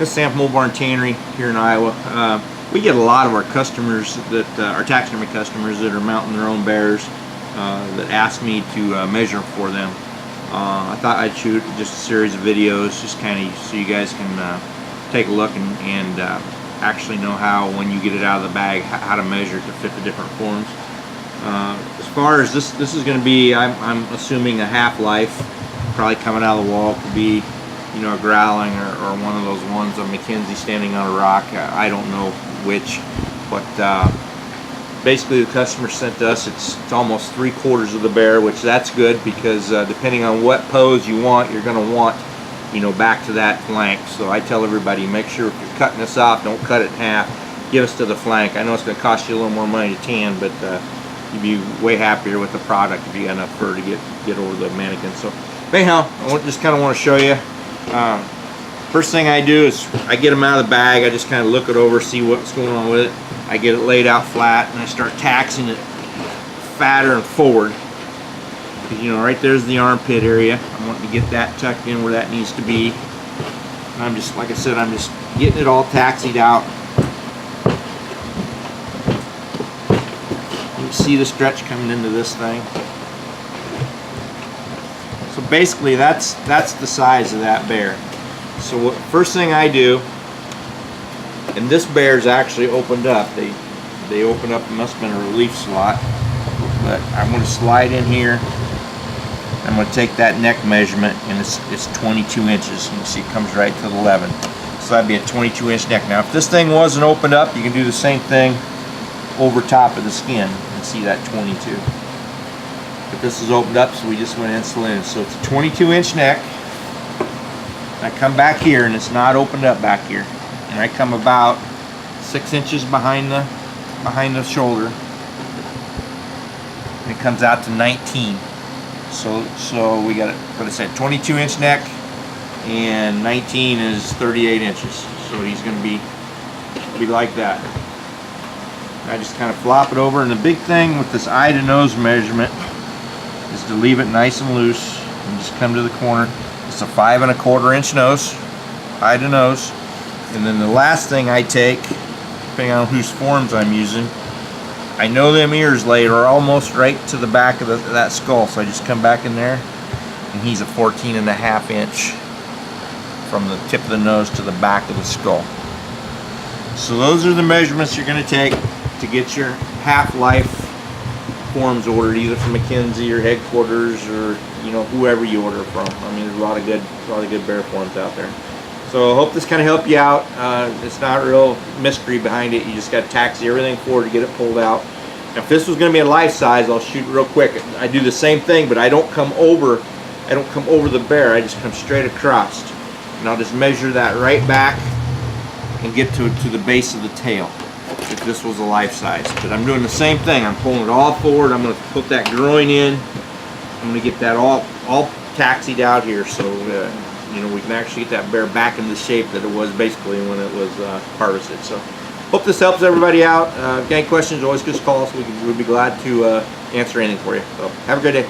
This is Sam from Old Barn Tannery here in Iowa. We get a lot of our customers that our taxidermy customers that are mounting their own bears that ask me to measure them for them. I thought I'd shoot just a series of videos, just kind of so you guys can take a look and actually know how, when you get it out of the bag, how to measure it to fit the different forms. As far as this is going to be, I'm assuming a half-life, probably coming out of the wall. Could be, you know, a growling or one of those ones, a Mackenzie standing on a rock. I don't know which, but basically the customer sent us, it's almost 3/4 of the bear, which that's good because depending on what pose you want, you're going to want, you know, back to that flank. So I tell everybody, make sure if you're cutting this off, don't cut it in half. Give us to the flank. I know it's going to cost you a little more money to tan, but you'd be way happier with the product if you got enough fur to get over the mannequin. So anyhow, I just kind of want to show you. First thing I do is I get them out of the bag. I just kind of look it over, see what's going on with it. I get it laid out flat, and I start taxing it fatter and forward. You know, right there's the armpit area. I want to get that tucked in where that needs to be. And I'm just, like I said, I'm just getting it all taxied out. You see the stretch coming into this thing. So basically, that's the size of that bear. So first thing I do, and this bear's actually opened up. They opened up. It must have been a relief slot. But I'm going to slide in here. I'm going to take that neck measurement, and it's 22 inches. You can see it comes right to the 11. So that'd be a 22-inch neck. Now, if this thing wasn't opened up, you can do the same thing over top of the skin and see that 22. But this is opened up, so we just went insulated. So it's a 22-inch neck. I come back here, and it's not opened up back here. And I come about 6 inches behind the shoulder. And it comes out to 19. So we got it, what I said, 22-inch neck, and 19 is 38 inches. So he's going to be like that. I just kind of flop it over, and the big thing with this eye to nose measurement is to leave it nice and loose and just come to the corner. It's a 5 1/4 inch nose, eye to nose, and then the last thing I take, depending on whose forms I'm using, I know them ears laid are almost right to the back of that skull, so I just come back in there, and he's a 14 1/2 inch from the tip of the nose to the back of the skull. So those are the measurements you're going to take to get your half-life forms ordered, either from Mackenzie or headquarters or, you know, whoever you order from. I mean, there's a lot of good bear forms out there. So I hope this kind of helped you out. It's not real mystery behind it. You just got to taxi everything forward to get it pulled out. Now, if this was going to be a life size, I'll shoot real quick. I do the same thing, but I don't come over the bear. I just come straight across, and I'll just measure that right back and get to the base of the tail. If this was a life size, but I'm doing the same thing. I'm pulling it all forward. I'm going to put that groin in. I'm going to get that all taxied out here, so you know, we can actually get that bear back in the shape that it was basically when it was harvested. So hope this helps everybody out. If you have any questions, always just call us. We'd be glad to answer anything for you. So have a good day.